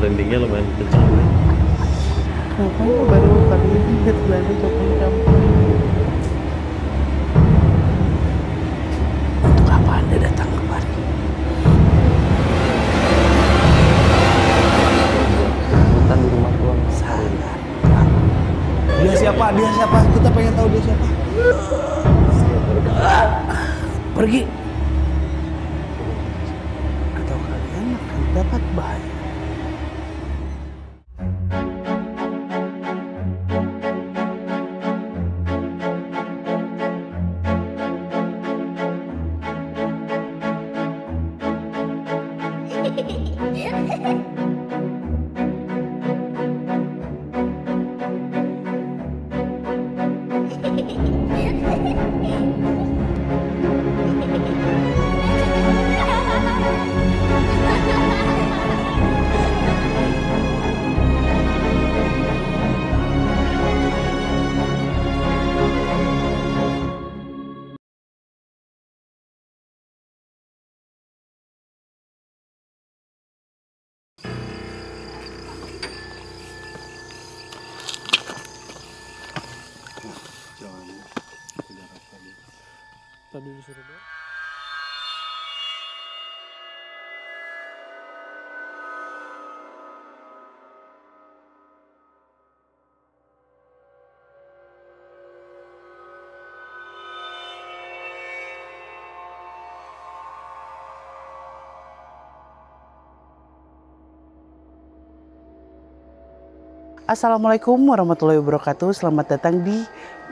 merindingnya lumayan kencang. Kenapa ya baru kali ini lihat Belanda Jokowi kampung? Untuk apa Anda datang kemari? Bukan di rumah tuan. Sangat. Dia siapa? Dia siapa? Kita pengen tahu dia siapa. Pergi. Atau kalian akan dapat bahaya. Tadi disuruh doang. Assalamualaikum warahmatullahi wabarakatuh. Selamat datang di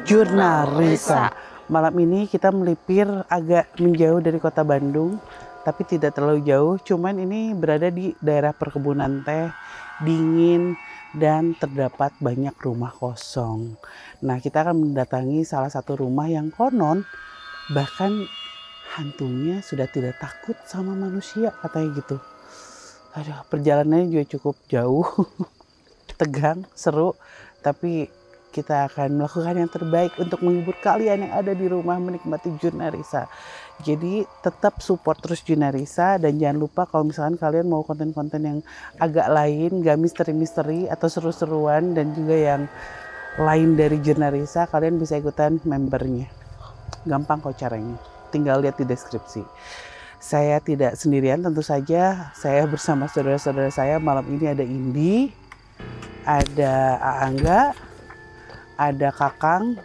Jurnal Risa. Malam ini kita melipir agak menjauh dari kota Bandung, tapi tidak terlalu jauh. Cuman ini berada di daerah perkebunan teh, dingin dan terdapat banyak rumah kosong. Nah, kita akan mendatangi salah satu rumah yang konon bahkan hantunya sudah tidak takut sama manusia, katanya gitu. Aduh, perjalanannya juga cukup jauh. Tegang, seru, tapi kita akan melakukan yang terbaik untuk menghibur kalian yang ada di rumah menikmati Jurnal Risa. Jadi tetap support terus Jurnal Risa dan jangan lupa kalau misalkan kalian mau konten-konten yang agak lain, gak misteri-misteri atau seru-seruan dan juga yang lain dari Jurnal Risa, kalian bisa ikutan membernya. Gampang kok caranya, tinggal lihat di deskripsi. Saya tidak sendirian tentu saja, saya bersama saudara-saudara saya. Malam ini ada Indi, ada Aangga, ada Kakang,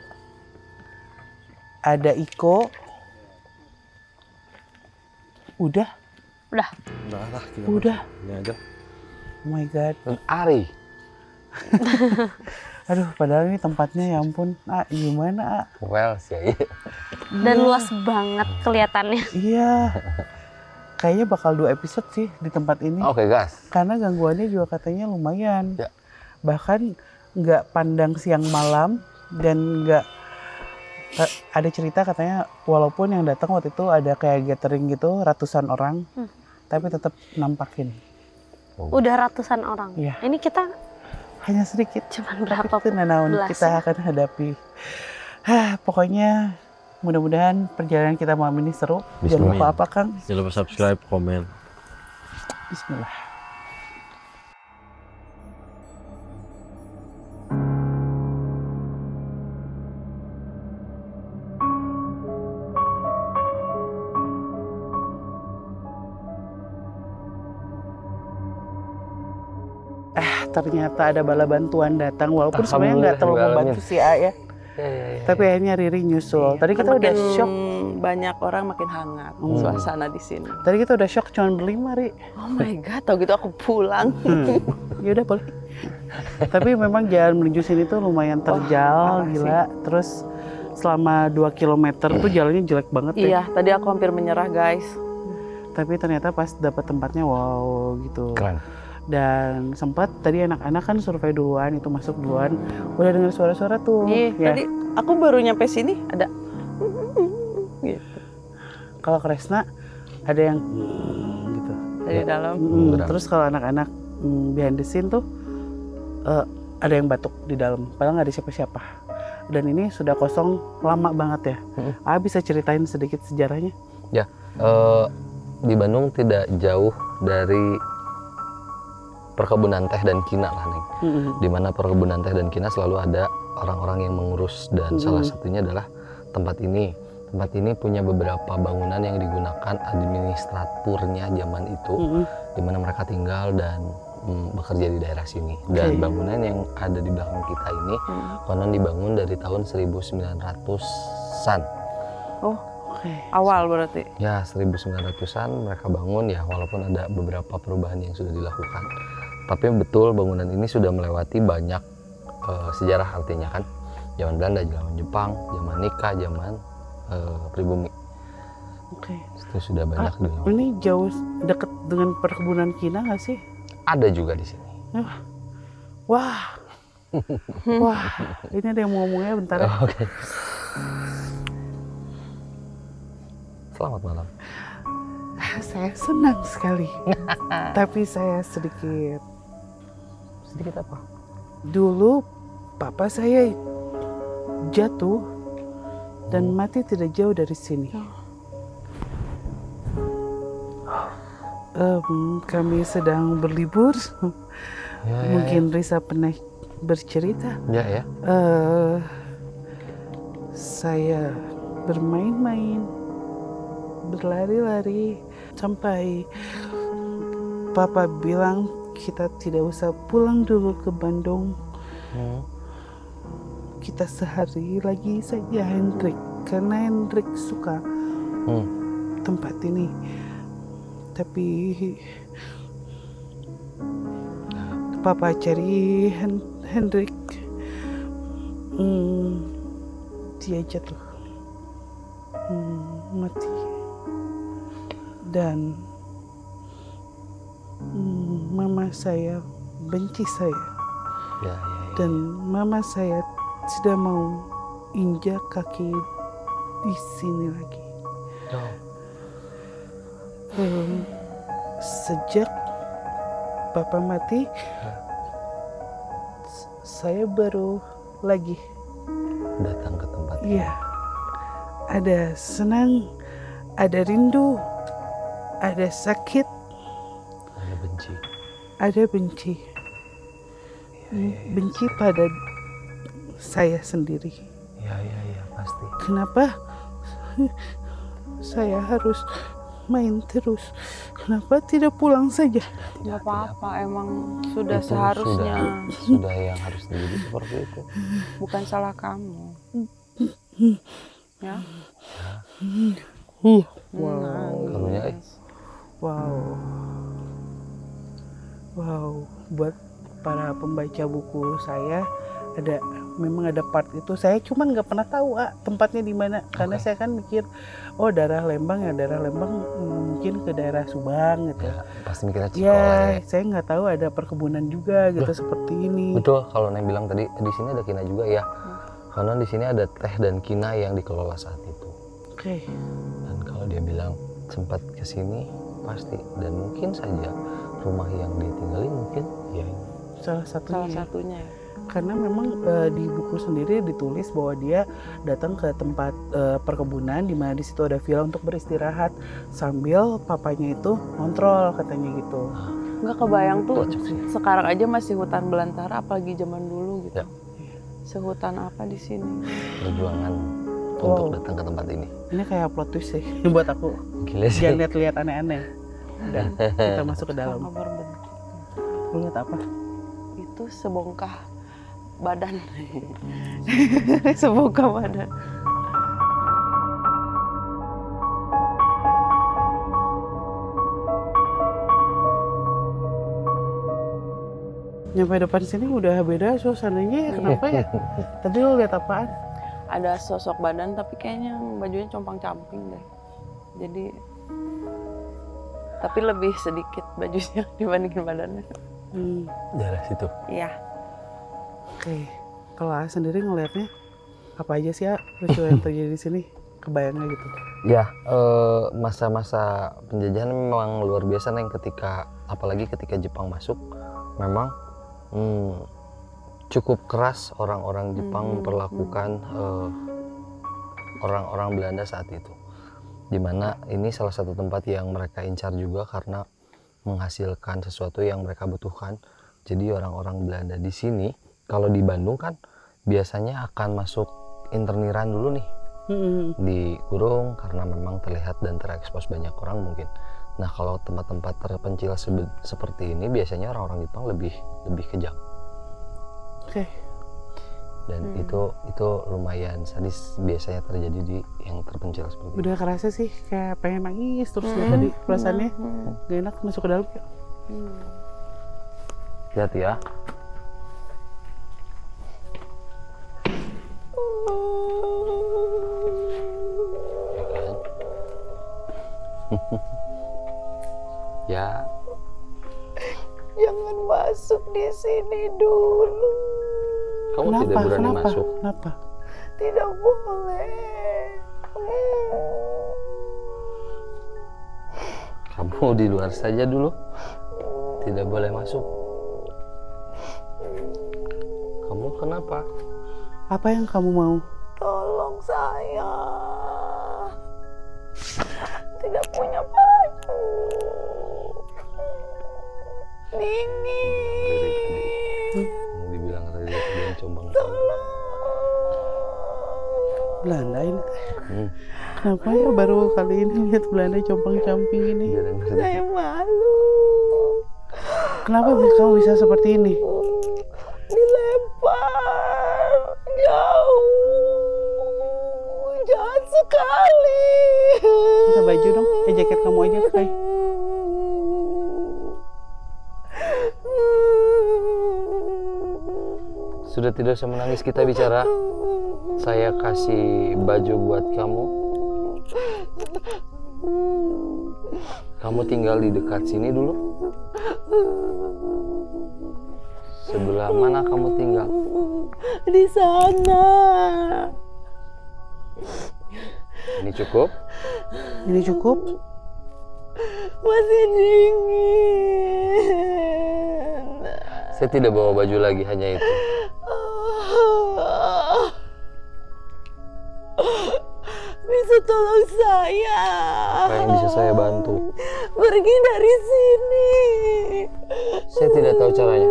ada Iko. Udah? Udah lah, kita udah. Ini aja. Oh my god. Dan Ari. Aduh, padahal ini tempatnya ya ampun. Gimana, Well sih. Dan luas banget kelihatannya. Iya. Kayaknya bakal 2 episode sih di tempat ini. Oke, gas. Karena gangguannya juga katanya lumayan. Ya. Bahkan nggak pandang siang malam dan nggak ada cerita katanya walaupun yang datang waktu itu ada kayak gathering gitu ratusan orang, tapi tetap nampakin. Udah ratusan orang. Iya. Ini kita Hanya sedikit. cuman berapa Itu nanaun belas kita ya? akan hadapi. Pokoknya mudah-mudahan perjalanan kita malam ini seru. Jangan lupa apa, Kang? Jangan lupa subscribe, komen. Bismillah. Ternyata ada bala bantuan datang walaupun sebenarnya nggak terlalu membantu si A ya. Tapi akhirnya Riri nyusul. Tadi kita udah shock. Banyak orang makin hangat suasana di sini. Tadi kita udah shock cuman berlima, Ri. Oh my god, tau gitu aku pulang. Ya udah boleh. Tapi memang jalan menuju sini tuh lumayan terjal, gila. Terus selama 2 km tuh jalannya jelek banget ya. Iya, tadi aku hampir menyerah, guys. Tapi ternyata pas dapat tempatnya wow gitu. Keren. Dan sempat tadi anak-anak kan survei duluan, itu masuk duluan. Udah dengar suara-suara tuh. Iya, Ya. tadi aku baru nyampe sini ada gitu. Kalau Kresna ada yang gitu. Dari dalam. Terus kalau anak-anak behind the scene tuh ada yang batuk di dalam. Padahal nggak ada siapa-siapa. Dan ini sudah kosong lama banget ya. Bisa ceritain sedikit sejarahnya? Ya, di Bandung tidak jauh dari perkebunan teh dan kina lah Neng. Di mana perkebunan teh dan kina selalu ada orang-orang yang mengurus, dan salah satunya adalah tempat ini. Tempat ini punya beberapa bangunan yang digunakan administraturnya zaman itu, di mana mereka tinggal dan bekerja di daerah sini. Dan bangunan yang ada di belakang kita ini konon dibangun dari tahun 1900-an. Oh, awal berarti. Ya, 1900-an mereka bangun ya, walaupun ada beberapa perubahan yang sudah dilakukan. Tapi betul bangunan ini sudah melewati banyak sejarah, artinya kan zaman Belanda, zaman Jepang, zaman nikah, zaman pribumi. Itu sudah banyak dulu. Ini jauh deket dengan perkebunan kina nggak sih? Ada juga di sini. Wah, wah, ini ada yang mau ngomongnya bentar ya. Oke. Selamat malam. Saya senang sekali, tapi saya sedikit apa? Dulu papa saya jatuh dan mati tidak jauh dari sini. Kami sedang berlibur. Mungkin Risa pernah bercerita. Ya. Saya bermain-main, berlari-lari sampai papa bilang kita tidak usah pulang dulu ke Bandung. Kita sehari lagi saja Hendrik, karena Hendrik suka tempat ini. Tapi papa cari Hendrik, dia jatuh, mati, dan mama saya benci saya. Dan mama saya tidak mau injak kaki di sini lagi. Sejak papa mati, saya baru lagi datang ke tempat ini. Iya, ada senang, ada rindu, ada sakit, ada benci. Benci pada saya sendiri. Iya, pasti. Kenapa saya harus main terus? Kenapa tidak pulang saja? Tidak apa-apa, emang sudah seharusnya. Sudah yang harus terjadi seperti itu. Bukan salah kamu. Ya. Karunya, Wow, buat para pembaca buku saya memang ada part itu. Saya cuman nggak pernah tahu tempatnya di mana, karena saya kan mikir daerah Lembang mungkin ke daerah Subang gitu. Ya, pasti mikirnya Cikole. Saya nggak tahu ada perkebunan juga gitu seperti ini. Betul, kalau Neng bilang tadi di sini ada kina juga ya. Karena di sini ada teh dan kina yang dikelola saat itu. Dan kalau dia bilang sempat ke sini pasti, dan mungkin saja rumah yang dia tinggali mungkin ya ini. Salah satunya. Ya. Karena memang di buku sendiri ditulis bahwa dia datang ke tempat perkebunan di mana di situ ada villa untuk beristirahat sambil papanya itu kontrol, katanya gitu. Nggak kebayang tuh sekarang aja masih hutan belantara, apalagi zaman dulu gitu. Sehutan apa di sini? Perjuangan untuk datang ke tempat ini. Ini kayak plot twist sih buat aku. Gila sih. Jangan lihat aneh-aneh. Dan kita masuk ke dalam. Lu lihat apa? Itu sebongkah badan. Sebongkah badan. Nyampe depan sini udah beda suasananya ya, kenapa ya? Tadi lo lihat apaan? Ada sosok badan tapi kayaknya bajunya compang-camping deh. Jadi tapi lebih sedikit bajunya dibandingin badannya. Daerah situ. Iya. Oke. Kalau A sendiri ngelihatnya apa aja sih lucu yang terjadi di sini? Kebayangnya gitu. Ya, masa-masa penjajahan memang luar biasa Neng, apalagi ketika Jepang masuk, memang cukup keras orang-orang Jepang memperlakukan orang-orang Belanda saat itu. Dimana ini salah satu tempat yang mereka incar juga karena menghasilkan sesuatu yang mereka butuhkan, Jadi orang-orang Belanda di sini, kalau di Bandung kan biasanya akan masuk interniran dulu nih, dikurung karena memang terlihat dan terekspos banyak orang mungkin. Nah kalau tempat-tempat terpencil seperti ini biasanya orang-orang Jepang lebih kejam. Oke. Dan itu lumayan sadis biasanya terjadi di yang terpencil seperti Udah kerasa sih kayak pengen nangis terus tadi perasaannya gak enak, masuk ke dalam yuk. Hati-hati ya. Ya kan? Ya. Jangan masuk di sini dulu. Kamu tidak berani masuk. Kenapa? Tidak boleh. Kamu di luar saja dulu. Tidak boleh masuk. Kamu kenapa? Apa yang kamu mau? Tolong saya. Tidak punya baju. Dingin. Dibilang tadi dia combang. Belanda ini. Kenapa ya baru kali ini lihat Belanda compang-camping ini? Saya malu. Kenapa kamu bisa seperti ini? Dilempar jauh, jahat sekali. Minta baju dong, jaket kamu aja Kai. Sudah tidak usah menangis, kita bicara. Saya kasih baju buat kamu. Kamu tinggal di dekat sini dulu. Sebelah mana kamu tinggal? Di sana. Ini cukup? Ini cukup? Masih dingin. Saya tidak bawa baju lagi, hanya itu. Bisa tolong saya? Apa yang bisa saya bantu? Pergi dari sini. Saya tidak tahu caranya.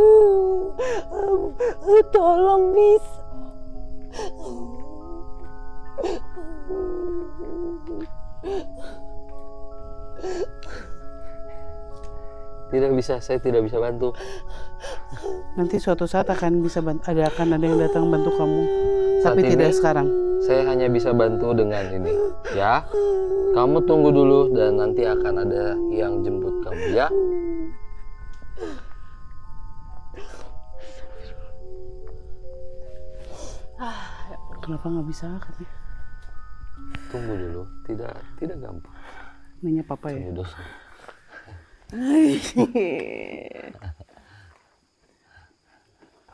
Tolong bisa. Tidak bisa, saya tidak bisa bantu. Nanti suatu saat akan ada yang datang bantu kamu. Saat Tapi ini, tidak sekarang. Saya hanya bisa bantu dengan ini, ya. Kamu tunggu dulu dan nanti akan ada yang jemput kamu, ya. Kenapa nggak bisa katanya? Tunggu dulu, tidak gampang. Nanya papa ya. Tunggu dulu.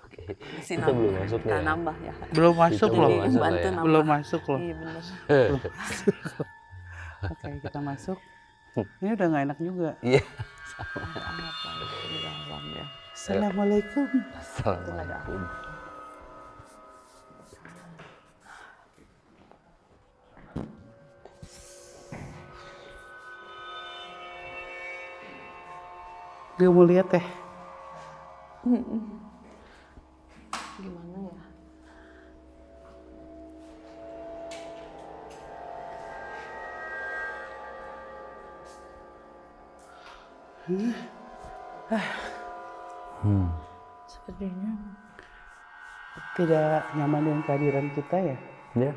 Oke, kita belum masuk nih. Kita Ya? nambah ya. Belum masuk Kita loh. belum masuk Bantu ya. nambah. Belum masuk loh. Iya benar. Oke, kita masuk. Ini udah nggak enak juga. Iya. Apa di dalam ya? Assalamualaikum. Assalamualaikum. Gak mau lihat teh. Gimana ya? Sepertinya tidak nyaman dengan kehadiran kita ya. Ya.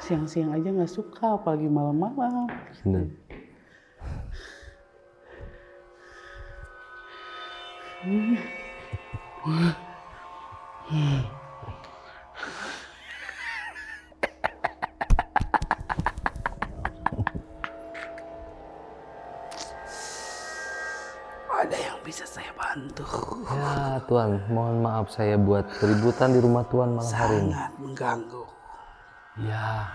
Siang-siang aja nggak suka, apalagi malam-malam. Ada yang bisa saya bantu. Ya Tuan, mohon maaf saya buat keributan di rumah Tuan malam hari ini. Sangat mengganggu. Ya,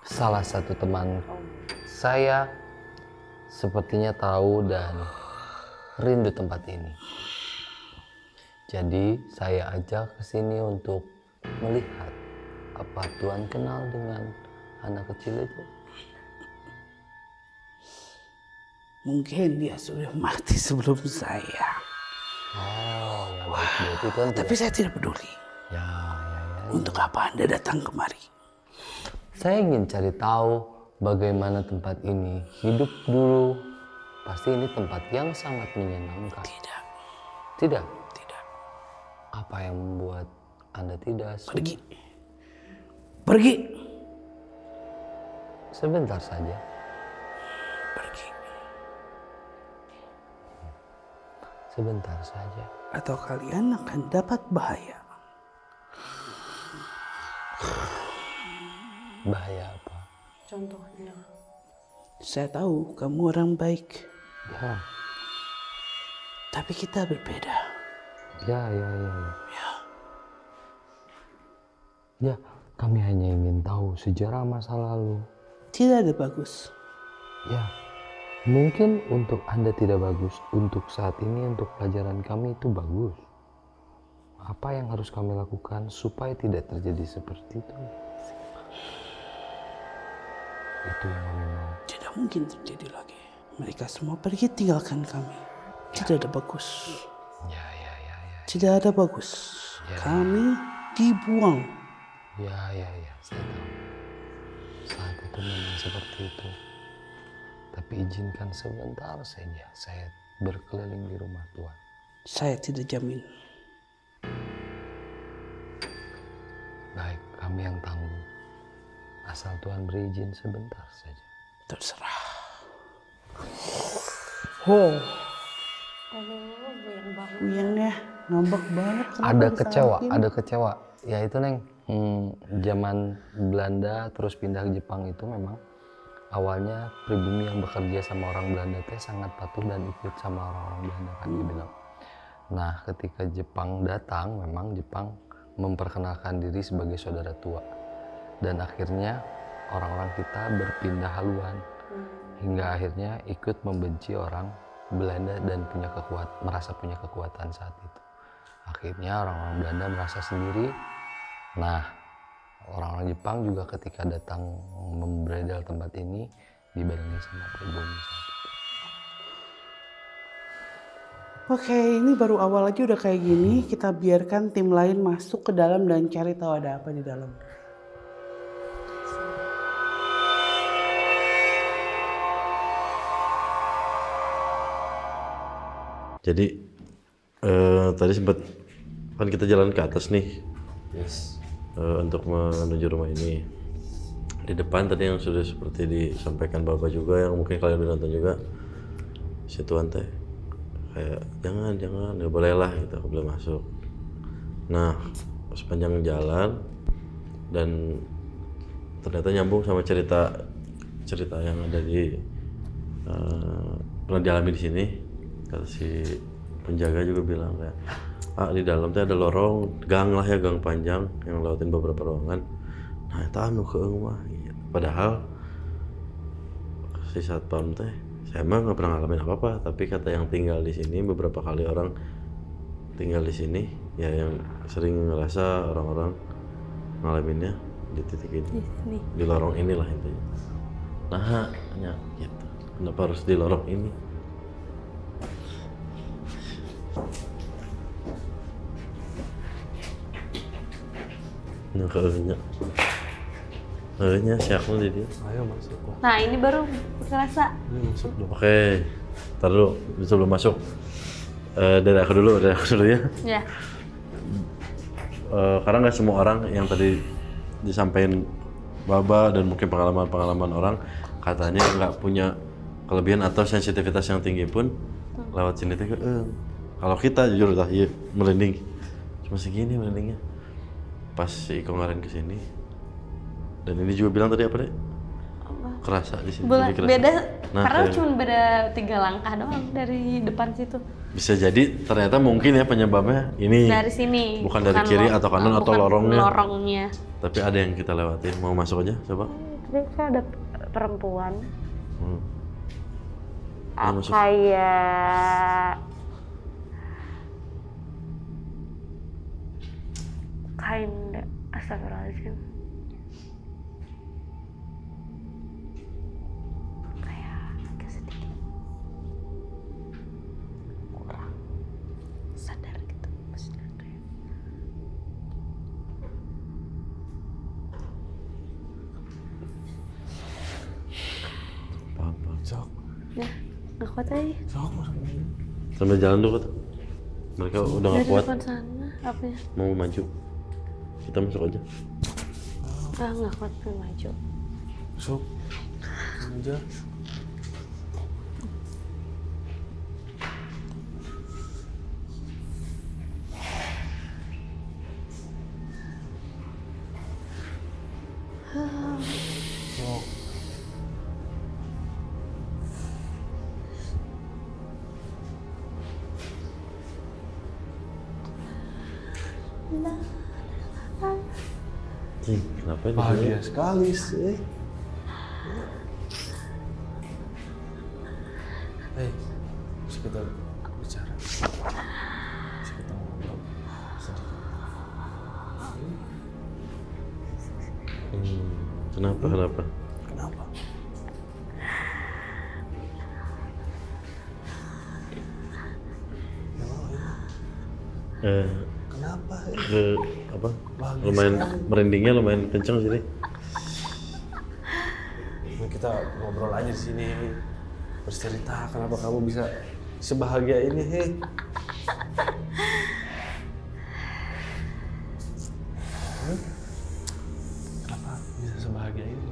salah satu teman saya sepertinya tahu dan rindu tempat ini. Jadi saya ajak ke sini untuk melihat apa Tuhan kenal dengan anak kecil itu. Mungkin dia sudah mati sebelum saya. Oh, ya baik, berarti Tuhan Tapi saya tidak peduli. Ya. Untuk apa Anda datang kemari? Saya ingin cari tahu bagaimana tempat ini hidup dulu. Pasti ini tempat yang sangat menyenangkan. Tidak. Tidak? Tidak. Apa yang membuat Anda tidak suka? Pergi. Pergi. Sebentar saja. Pergi. Sebentar saja. Atau kalian akan dapat bahaya. Bahaya apa? Contohnya. Saya tahu kamu orang baik. Ya. Tapi kita berbeda. Ya. Ya, kami hanya ingin tahu sejarah masa lalu. Tidak ada bagus. Ya, mungkin untuk Anda tidak bagus. Untuk saat ini, untuk pelajaran kami itu bagus. Apa yang harus kami lakukan supaya tidak terjadi seperti itu? Itu yang kami mau. Tidak mungkin terjadi lagi. Mereka semua pergi tinggalkan kami. Tidak ada bagus. Ya. Tidak ada bagus. Ya. Kami dibuang. Ya, saya tahu. Saat itu memang seperti itu. Tapi izinkan sebentar saja saya berkeliling di rumah Tuhan. Saya tidak jamin. Baik, kami yang tanggung. Asal Tuhan berizin sebentar saja. Terserah. Buyangnya ngambek banget. Ada kecewa. Ya itu Neng, zaman Belanda terus pindah ke Jepang itu memang awalnya pribumi yang bekerja sama orang Belanda teh sangat patuh dan ikut sama orang-orang Belanda kan dia bilang. Nah ketika Jepang datang, memang Jepang memperkenalkan diri sebagai saudara tua. Dan akhirnya orang-orang kita berpindah haluan hingga akhirnya ikut membenci orang Belanda dan merasa punya kekuatan saat itu. Akhirnya orang-orang Belanda merasa sendiri. Nah, orang-orang Jepang juga ketika datang membredel tempat ini dibarengi sama pribumi saat itu. Oke, ini baru awal aja udah kayak gini. Kita biarkan tim lain masuk ke dalam dan cari tahu ada apa di dalam. Jadi tadi sempat kan kita jalan ke atas nih. Yes. Untuk menuju rumah ini. Di depan tadi yang sudah seperti disampaikan Bapak juga, yang mungkin kalian udah nonton juga, si Tuan teh kayak jangan nggak boleh lah gitu, nggak boleh masuk. Nah sepanjang jalan dan ternyata nyambung sama cerita yang ada di pernah dialami di sini. Kata si penjaga juga bilang kayak di dalam tuh ada lorong gang lah ya, gang panjang yang lewatin beberapa ruangan. Nah itu anu keung mah gitu. Padahal si satpam teh saya emang nggak pernah ngalamin apa-apa, tapi kata yang tinggal di sini beberapa kali orang tinggal di sini ya, yang sering ngerasa orang-orang ngalaminnya di titik ini, di lorong inilah intinya. Nah ya gitu, kenapa harus di lorong ini? Nah kayaknya siapa di dia? Ayo masuk. Nah ini baru kerasa. Masuk dong. Oke, ntar dulu sebelum masuk. Dari aku dulu ya. Ya. Karena nggak semua orang yang tadi disampaikan Baba dan mungkin pengalaman orang katanya nggak punya kelebihan atau sensitivitas yang tinggi pun lewat sini tuh kalau kita jujur dah iya merinding cuma segini merindingnya pas si Iko ngarahin ke sini. Dan ini juga bilang tadi apa deh? Kerasa di sini. Beda, nah, karena cuma beda 3 langkah doang dari depan situ. Bisa jadi ternyata mungkin ya penyebabnya ini. Dari sini. Bukan dari kiri atau kanan atau lorongnya. Lorongnya. Tapi ada yang kita lewatin. Mau masuk aja, coba. Tadi ada perempuan. Masuk. Kayak behind. Astagfirullahaladzim. Kayak agak sedikit kurang sadar gitu maksudnya kayak. Paham. Sok. Ya, nggak kuat aja. Sok masuk ini. Sambil jalan dulu tuh. Mereka udah nggak Dari kuat, depan sana, apanya? mau maju. Kita masuk aja. Ah, nggak kuat pengen maju. Sok. Aja. Sok. Kenapa ini? Bahagia sekali sih. Hei, bisa kita bicara. Bisa kita ngobrol sedikit. Kenapa? Kenapa? Kenapa? Apa? Bahagia Lumayan sekali. merindingnya lumayan kencang sini. Nah, kita ngobrol aja di sini, bercerita kenapa kamu bisa sebahagia ini, hei. Kenapa bisa sebahagia ini?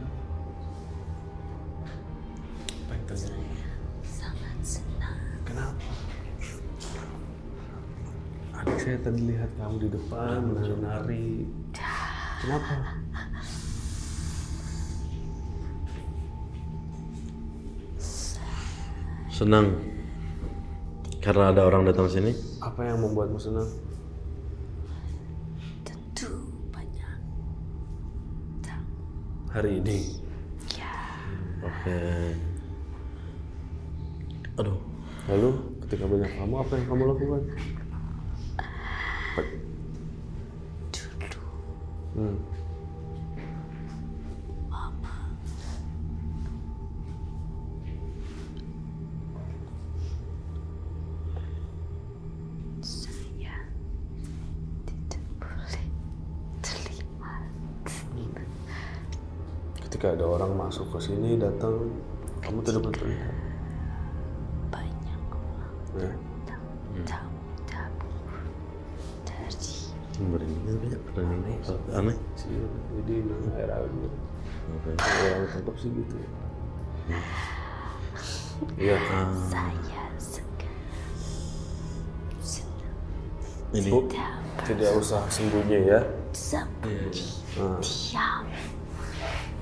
Apa yang terjadi? Sangat senang. Kenapa? Adik saya tadi lihat kamu di depan menari-nari. Kenapa? Senang karena ada orang datang sini. Apa yang membuatmu senang? Tentu banyak. Hari ini. Oke. Aduh, Lalu ketika banyak kamu, apa yang kamu lakukan? Hmm. Saya tidak boleh terlihat. Ketika ada orang masuk ke sini, datang, kamu tidak boleh terlihat. Banyak orang Ya. tamu-tamu dari merindingnya banyak. Merinding. Aneh. Sih, jadi air air. Oke. Orang tangkap sih gitu. Iya. saya sekarang senang Ini. Bu, tidak usah sembunyi ya. sembunyi Nah, diam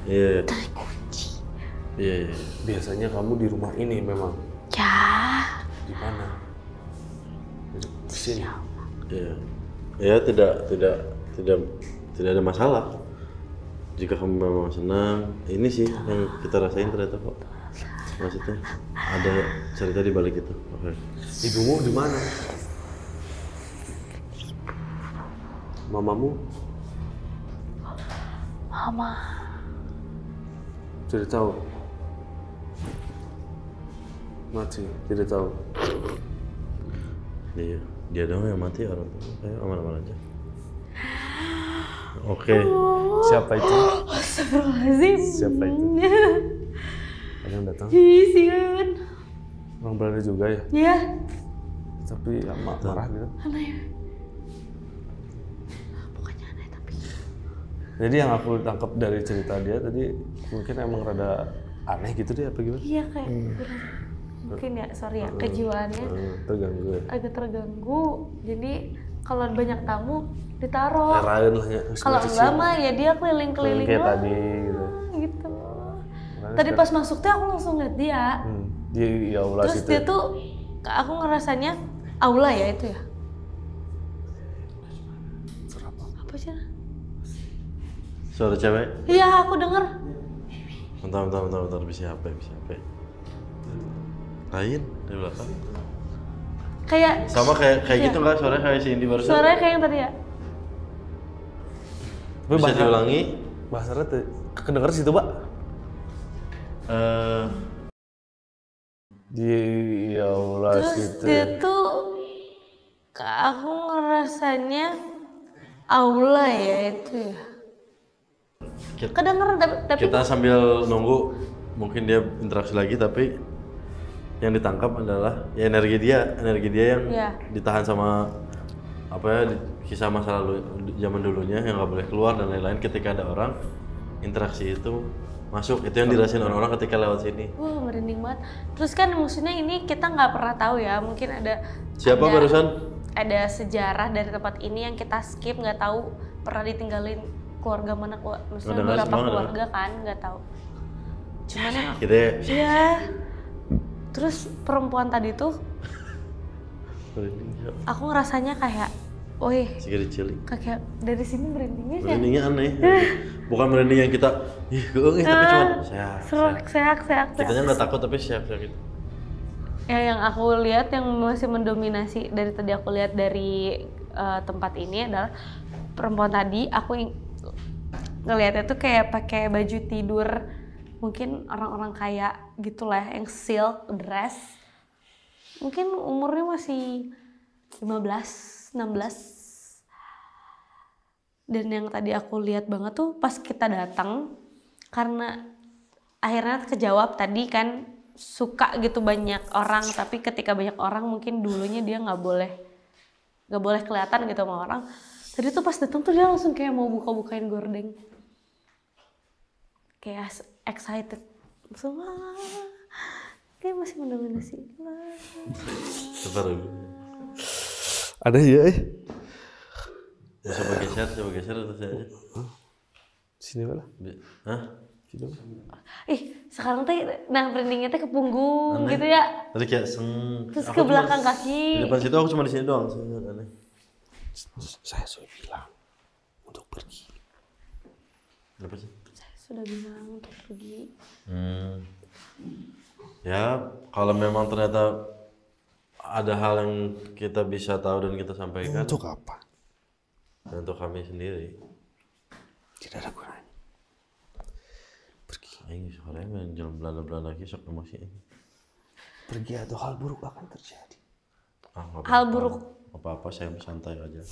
Iya. terkunci. Iya. biasanya kamu di rumah ini memang. Ya, Di mana? Di sini. Iya. Ya tidak ada masalah. Jika kamu memang senang, ini sih yang kita rasain ternyata kok. Maksudnya ada cerita di balik itu. Oke. Ibumu di mana? Mamamu? Mama. Tidak tahu. Mati, tidak tahu. Iya. Dia doang yang mati, orang tua kayak aman-aman aja. Oke. Siapa itu? Astagfirullahaladzim. Siapa itu? Ada yang datang? Isian. Orang Belanda juga ya? Ya, Tapi marah gitu. aneh. Bukannya aneh tapi Jadi yang aku tangkap dari cerita dia tadi mungkin emang rada aneh gitu deh apa gimana? iya kayak kurang. Mungkin ya, sorry ya, kejiwaannya Terganggu ya. agak terganggu. Jadi kalau banyak tamu ditaruh. Herain lah ya. Kalau enggak mah ya dia keliling-keliling kayak lah, tadi gitu. gitu. Makanya Tadi sekarang- pas masuk tuh aku langsung liat dia. Di aula Terus situ. dia tuh, aku ngerasanya aula ya itu ya. Apa sih? Suara cewek. Iya, aku denger. Bentar. Bisa HP. Lain dari belakang. Kayak Sama kayak Iya. gitu nggak suaranya kayak si Indi barusan. suaranya kayak yang tadi ya. Bisa diulangi? Bahasa Arab kedenger situ, Pak? Ya Allah, Terus situ. dia tuh aku ngerasanya aula ya itu ya. Kedenger tapi Kita sambil nunggu mungkin dia interaksi lagi, tapi yang ditangkap adalah ya energi dia yang ditahan sama apa ya, kisah masa lalu zaman dulunya yang nggak boleh keluar dan lain-lain. Ketika ada orang interaksi itu masuk, itu yang dirasain orang-orang ketika lewat sini. wah merinding banget. Terus kan maksudnya ini kita nggak pernah tahu ya, mungkin ada Siapa barusan? Ada sejarah dari tempat ini yang kita skip, nggak tahu pernah ditinggalin keluarga mana, maksudnya Ngedengar beberapa semua, keluarga kan nggak tahu. Cuman yang Gitu ya. iya. Terus perempuan tadi tuh aku ngerasanya kayak, woi, Segede cilik. kayak dari sini merindingnya sih. Merindingnya aneh. Bukan merinding yang kita tapi cuma seak. Kitanya nggak takut tapi seak gitu. Ya yang aku lihat yang masih mendominasi dari tadi aku lihat dari tempat ini adalah perempuan tadi. Aku ngelihatnya tuh kayak pakai baju tidur, mungkin orang-orang kaya gitulah, yang silk dress. Mungkin umurnya masih 15, 16. Dan yang tadi aku lihat banget tuh pas kita datang, karena akhirnya kejawab tadi kan suka gitu banyak orang, tapi ketika banyak orang mungkin dulunya dia nggak boleh kelihatan gitu sama orang. Tadi tuh pas datang tuh dia langsung kayak mau buka-bukain gordeng, kayak excited, langsung kayak masih mendominasi. Ada ya? Coba geser atau saya aja. Sini mana? Hah? Sini. Sekarang teh nah merindingnya teh ke punggung gitu ya. Tadi kayak Terus ke belakang kaki. Di depan situ aku cuma di sini doang. Aneh. Saya sudah bilang untuk pergi. Kenapa sih? Saya sudah bilang untuk pergi. Ya, kalau memang ternyata ada hal yang kita bisa tahu dan kita sampaikan. Untuk apa? Dan untuk kami sendiri. Tidak ada gunanya. Pergi. Aing sore main jalan Belanda lagi sok emosi ini. Pergi atau hal buruk akan terjadi. Hal buruk. Apa-apa saya santai aja.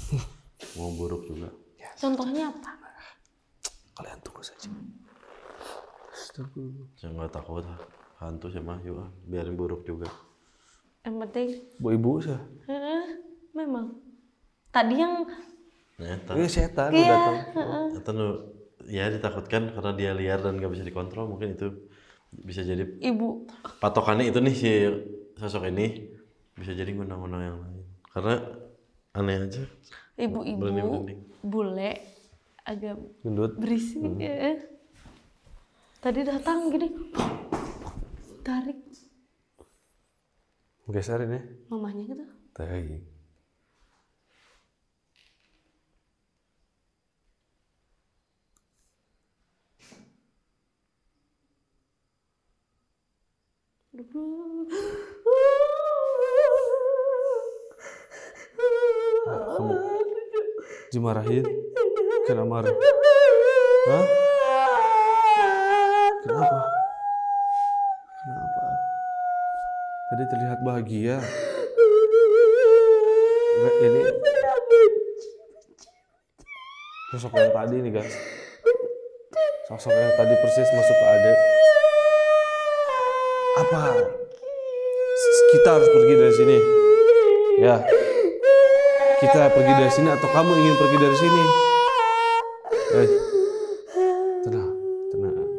Mau buruk juga. Contohnya apa? Kalian tunggu saja. Saya nggak takut hantu sama yuk biarin buruk juga. Yang penting. Bu ibu sih. Memang. Tadi yang Nyata. Ini setan udah datang. Atau ya ditakutkan karena dia liar dan nggak bisa dikontrol, mungkin itu bisa jadi ibu. patokannya itu nih si sosok ini bisa jadi ngundang-ngundang yang lain karena aneh aja. Ibu-ibu bule agak Gendut. berisik ya. Tadi datang gini, tarik Geserin ya. mamanya gitu. Tarik. Kamu dimarahin? Kena marah? Hah? Kenapa? Kenapa? Tadi terlihat bahagia. Nggak, ini sosok yang tadi nih guys. Sosok yang tadi persis masuk ke Ade. Apa? Kita harus pergi dari sini. Ya. Kita pergi dari sini atau kamu ingin pergi dari sini? Tenang, tenang.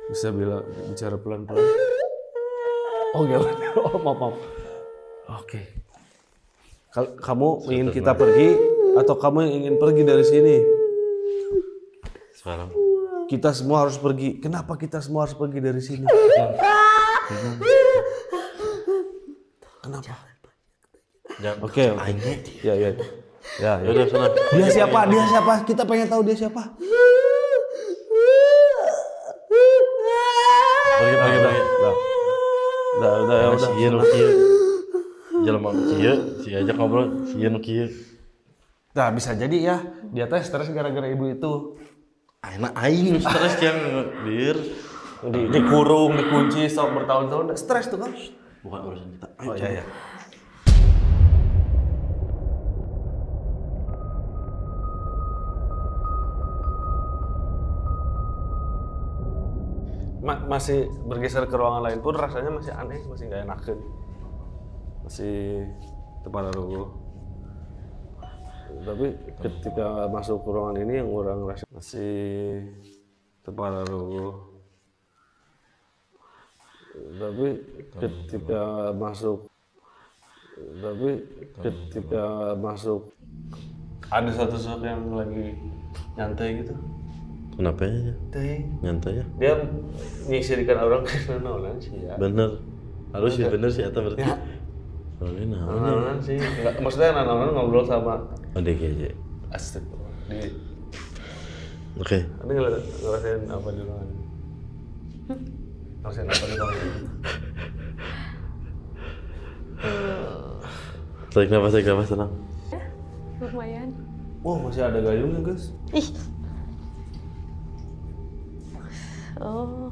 Bisa bicara pelan-pelan. Oh gimana? Oh maaf. Oke. Kamu ingin kita pergi atau kamu yang ingin pergi dari sini? Sekarang Kita semua harus pergi. Kenapa kita semua harus pergi dari sini? Kenapa? Oke. Ya. Udah sana. Dia siapa? Dia siapa? Kita pengen tahu dia siapa. Pergi. Udah ya udah. Sieun kieu. Jelema kieu, si aja ngobrol sieun kieu. Nah bisa jadi ya, dia teh stres gara-gara ibu itu. Enak aing stres yang dir. Dikurung, dikunci, sok bertahun-tahun, stres tuh kan? Bukan urusan kita. Ayo, Oh iya. Masih bergeser ke ruangan lain pun rasanya masih aneh, masih nggak enakan, masih terpararuh. Tapi ketika masuk ke ruangan ini yang orang rasa masih terpararuh. Tapi ketika masuk ada satu sosok yang lagi nyantai gitu. Kenapa ya? Nyantai ya? Dia nyisirkan orang ke naonan sih ya. Bener. Harus sih bener sih eta berarti. Ya. Soalnya Naonan sih. Enggak, maksudnya naonan ngobrol sama DGJ. Astagfirullah. Oke. Anda ngerasain apa di ruangan? Ngerasain apa di ruangan? Tarik nafas tenang. Lumayan. Oh masih ada gayungnya guys. Ih. Oh.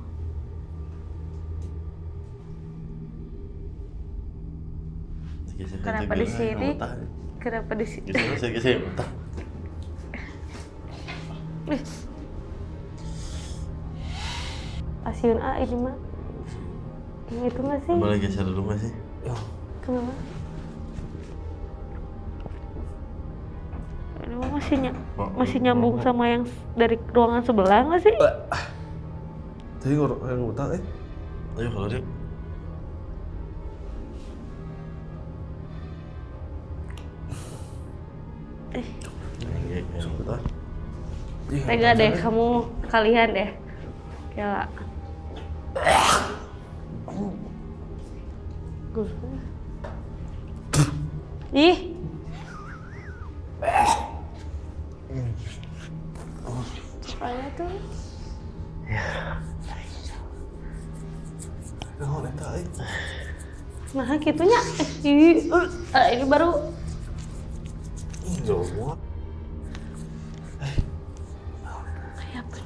Kenapa di sini? Kenapa di sini? Geser. Asiun A ini mah. Yang itu nggak sih? Boleh geser dulu nggak sih? Kenapa? Ini mah masih nyambung sama yang dari ruangan sebelah nggak sih? Tadi yang utang Ayo kalau dia. Yang utang. Tega deh kamu kalian deh. Ya. Ih. Supaya tuh. Nah, gitunya. Ini baru. Kayak apa?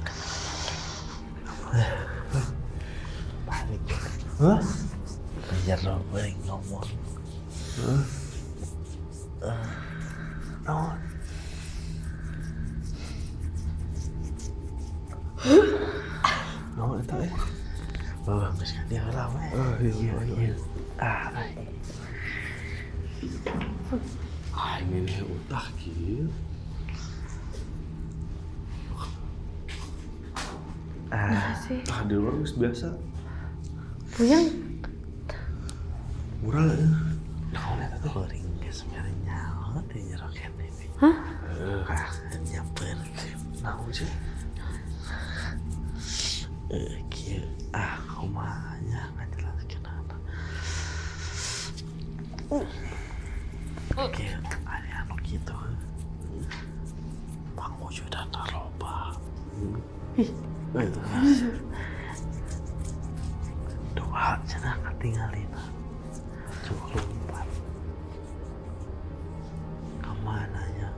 Panik. Hah? Biar lo paling ngomong. Naon eta Oh, geus kan dia lah we. Iya. Ini utah kieu. Di luar geus biasa. Puyeng. Murah ya. Naon eta teh? Kuring geus mere nyaho teh nyerokeun ini. Hah? Nyamper. Naon sih? Kieu kumanya ngajelaskeun anak. Kieu aya anu kitu. Pangwujudan loba. Doa cenah katingalina. Cukup lompat. Kamananya?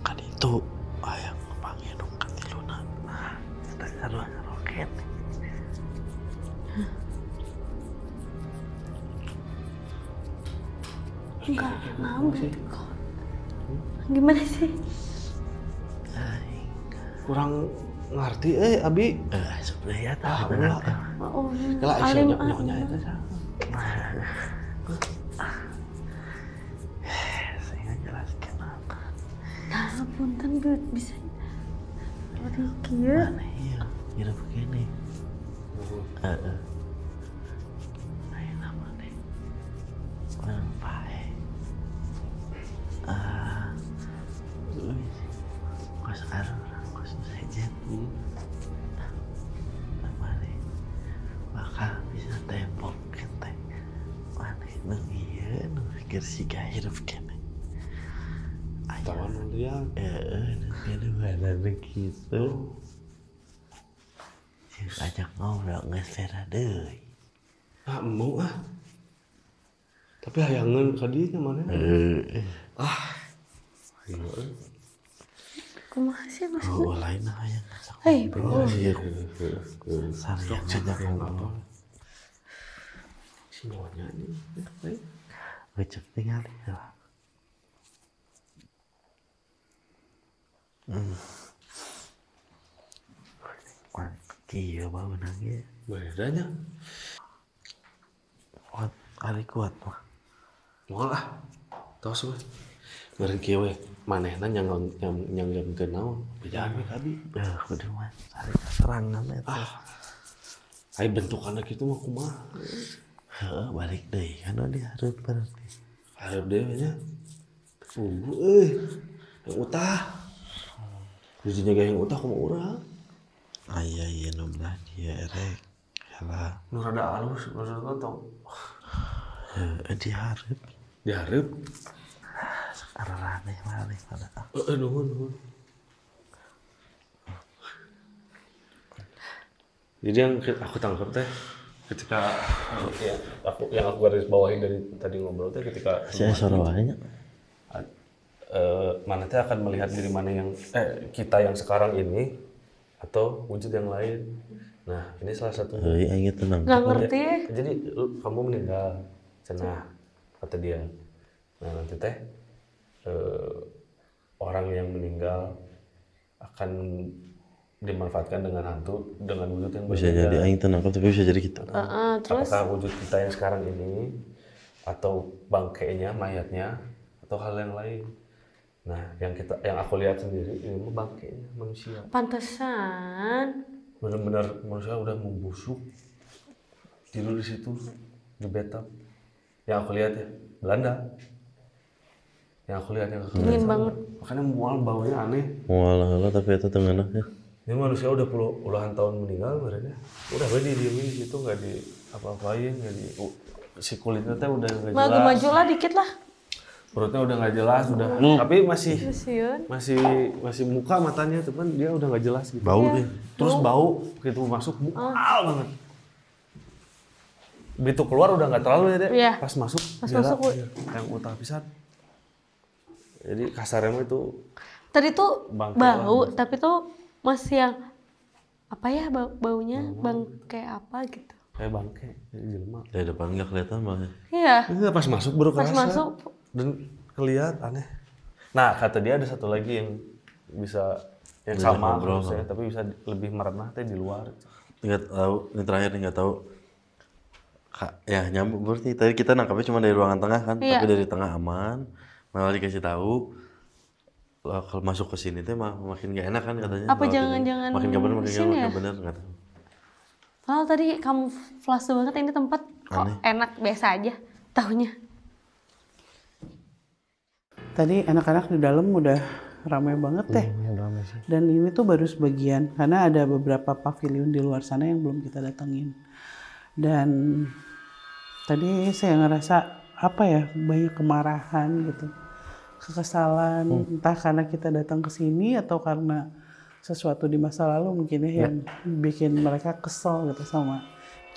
Kan itu ayang panginum katilunan. Sedangkan roket. Enggak, gimana sih? Kurang ngerti Abi. Sebenarnya tahu. Oh, Kalau alim nyonya itu sah. Saya ngejelaskan apa. Nah, punten bisa. Dari kieu. Mana iya, kira begini. Ayo nama deh. Orang baik. Kos orang kos sejen. Nama deh. Bakal bisa tembok kita. Mana nung iya, nung pikir si hidup kene. Tawan lihat. Mana begitu. Ajak ngobrol ngesfera deui. Mau Tapi hayangan kadinya mana? Ayo. Kumaha sih Mas? Oh, lain hayang. Hei, Sarjana sejak ngobrol. Si nyonya nih. Ngecek tinggal ya. Iya bau nangis. Bedanya. Kuat, hari kuat mah. Moal ah. Tos we. Meureun kieu we. Manehna yang kenal. Bejaan we kadi. Kudu mah hari serangan eta. Ai bentukanna kitu mah kumaha? Heeh, balik deui kan dihareup berarti. Hareup deui nya. Tunggu euy. Yang utah. Didinya ge yang utah kumaha urang? Aya ieu nu belah dia erek. Yalah. Nu rada alus maksudna tong. Dihareup. Dihareup. Ararane malih pada. Nuhun. Jadi yang aku tangkap teh ketika yang aku garis bawahi dari tadi ngobrol teh ketika Saya sorowannya. Mana teh akan melihat diri mana yang kita yang sekarang ini atau wujud yang lain. Nah ini salah satu. Aing tenang. Gak ngerti ya? Jadi kamu meninggal, cenah kata dia. Nah nanti teh orang yang meninggal akan dimanfaatkan dengan hantu dengan wujud yang Bisa berbeda. jadi aing tenang tapi bisa jadi gitu. Terus Apakah wujud kita yang sekarang ini atau bangkainya, mayatnya atau hal yang lain. Nah, yang aku lihat sendiri ini mah bangkainya manusia. pantesan. Benar-benar manusia udah membusuk. Tidur di situ di bathtub. Yang aku lihat ya, Belanda. Yang aku lihat Dingin banget. Makanya mual baunya aneh. Mual tapi eta tengah ya. Ini manusia udah puluhan tahun meninggal mereka. Udah gue didiemin di situ nggak di apa-apain, nggak di si kulitnya teh udah nggak jelas. Maju lah dikit lah. Perutnya udah nggak jelas, udah. Tapi masih muka matanya, cuman dia udah nggak jelas gitu. Bau deh. Terus bau gitu masuk mual banget. Begitu keluar udah nggak terlalu ya deh. Iya. Pas masuk. Yang utah pisan. Jadi kasarnya mah itu. Tadi tuh Bangke bau, tapi tuh masih yang apa ya baunya kayak apa gitu. Kayak bangke, kayak jelema. Dari depan nggak kelihatan malah. Iya. Pas masuk baru Pas kerasa. masuk. Dan kelihat aneh. Nah kata dia ada satu lagi yang bisa yang Bisa sama ngobrol, harusnya, tapi bisa lebih merenah teh di luar. Nggak tahu, ini terakhir nih nggak tahu. Ya nyambung berarti tadi kita nangkapnya cuma dari ruangan tengah kan, Iya. tapi dari tengah aman. Malah dikasih tahu kalau masuk ke sini teh makin gak enak kan katanya. Apa Malah jangan-jangan makin gak bener, di sini ya? bener nggak tahu. Kalau tadi kamu flash banget ini tempat kok Aneh. enak biasa aja taunya. Tadi anak-anak di dalam udah ramai banget deh. Dan ini tuh baru sebagian karena ada beberapa pavilion di luar sana yang belum kita datengin. Dan tadi saya ngerasa apa ya, banyak kemarahan gitu, kekesalan, entah karena kita datang ke sini atau karena sesuatu di masa lalu mungkin ya yang bikin mereka kesel gitu sama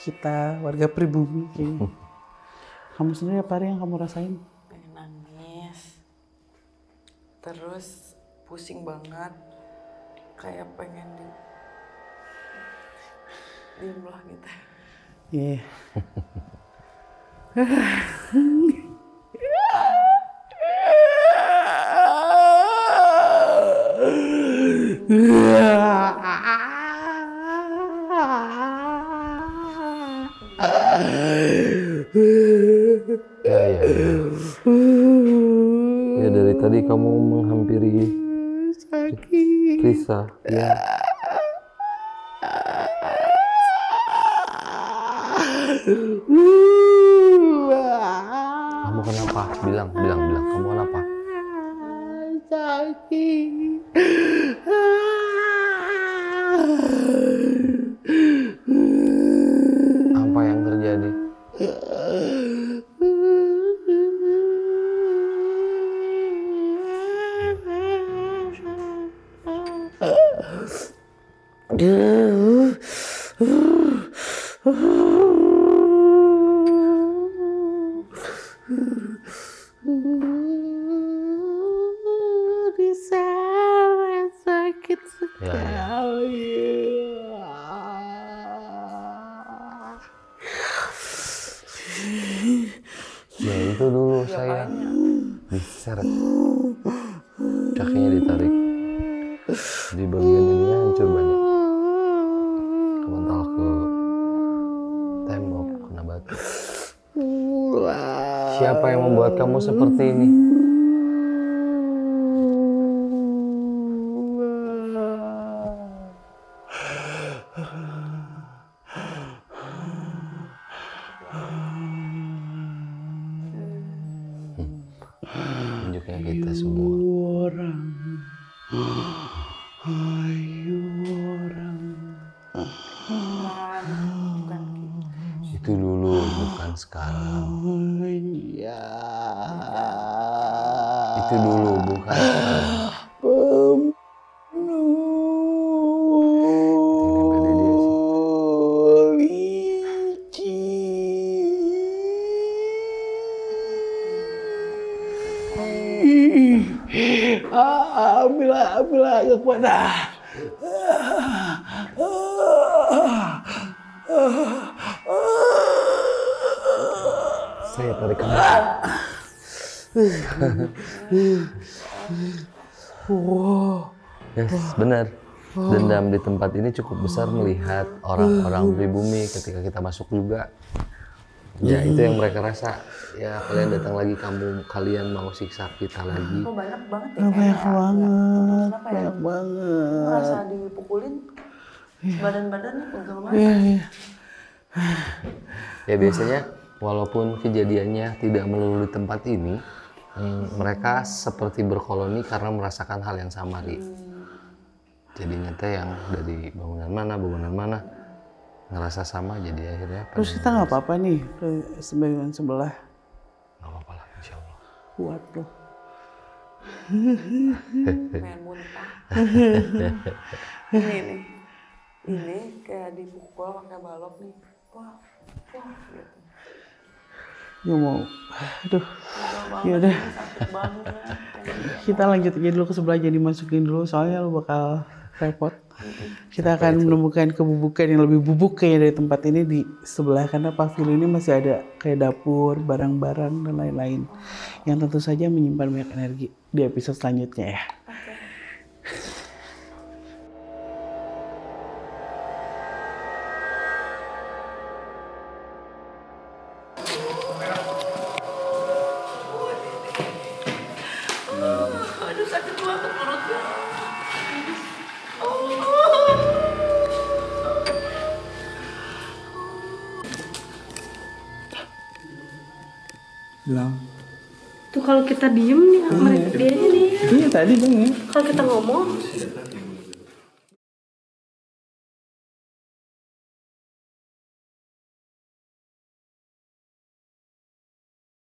kita warga pribumi kayaknya. Kamu sendiri apa yang kamu rasain? Pengen nangis, terus pusing banget, kayak pengen diem lah gitu. Iya. Ya dari tadi kamu menghampiri Risa. Ya. Kamu kenapa? Bilang. Kamu kenapa? Apa yang terjadi? Di sana sakit Ya, ya. sekali. Ya itu dulu saya diseret, kakinya ditarik, di bagian ininya hancur banyak, kemental ke tembok, kena batu. Siapa yang membuat kamu seperti ini? Tunjuknya kita semua. Orang, ayo orang. Itu dulu, bukan sekarang. Ya. Itu dulu, bukan sekarang. Ambil agak pada. Saya tarik kamu. Yes, benar. Dendam di tempat ini cukup besar melihat orang-orang pribumi ketika kita masuk juga. Ya itu yang mereka rasa. Ya kalian datang lagi, kalian mau siksa kita lagi. Oh, banyak banget ya. Banyak banget, Kenapa ya? banyak banget. Merasa dipukulin, badan-badannya pegel banget. Iya, iya. Ya biasanya walaupun kejadiannya tidak melulu di tempat ini, mereka seperti berkoloni karena merasakan hal yang sama, Ri. Jadinya teh yang dari bangunan mana ngerasa sama, jadi akhirnya Terus kita nggak apa-apa nih ke bagian sebelah. nggak apa-apa lah, insya Allah. Kuat loh. Pengen muntah. Ini nih, ini kayak dipukul pakai balok nih. Wah, gitu. Gak mau. Aduh. Ya udah. Sakit banget. Kita lanjut aja dulu ke sebelah, jadi masukin dulu soalnya lo bakal repot. Kita akan menemukan kebubukan yang lebih bubuk kayaknya dari tempat ini di sebelah, karena pavilion ini masih ada kayak dapur, barang-barang dan lain-lain yang tentu saja menyimpan banyak energi di episode selanjutnya ya. Aduh, sakit banget perutnya. Bilang. Tuh kalau kita diem nih, mereka dia nih. Iya tadi dong ya. Kalau kita ngomong,